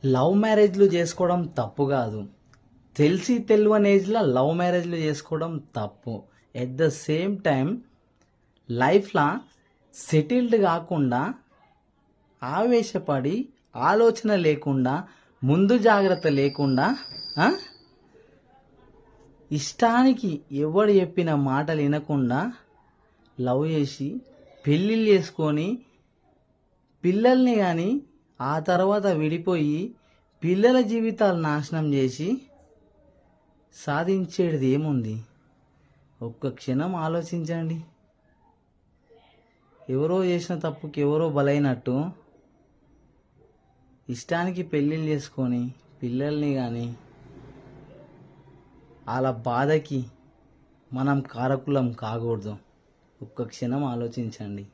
Love మ్యారేజ్లు చేసుకోవడం తప్పు కాదు. తెలిసి తెలియని ఏజ్లో లవ్ మ్యారేజ్లు చేసుకోవడం తప్పు. ఎట్ ద సేమ్ టైం లైఫ్లో సెటిల్డ్ కాకుండా, ఆవేశపడి, ఆలోచన లేకుండా, ముందు జాగ్రత్త లేకుండా, ఇష్టానికి ఎవడు చెప్పిన మాటలు వినకుండా లవ్ చేసి పెళ్ళిళ్ళు చేసుకొని పిల్లల్ని కానీ ఆ తర్వాత విడిపోయి పిల్లల జీవితాలు నాశనం చేసి సాధించేది ఏముంది? ఒక్క క్షణం ఆలోచించండి. ఎవరో చేసిన తప్పుకి ఎవరో బలైనట్టు ఇష్టానికి పెళ్ళిళ్ళు చేసుకొని పిల్లల్ని కానీ వాళ్ళ బాధకి మనం కారకులం కాకూడదు. ఒక్క క్షణం ఆలోచించండి.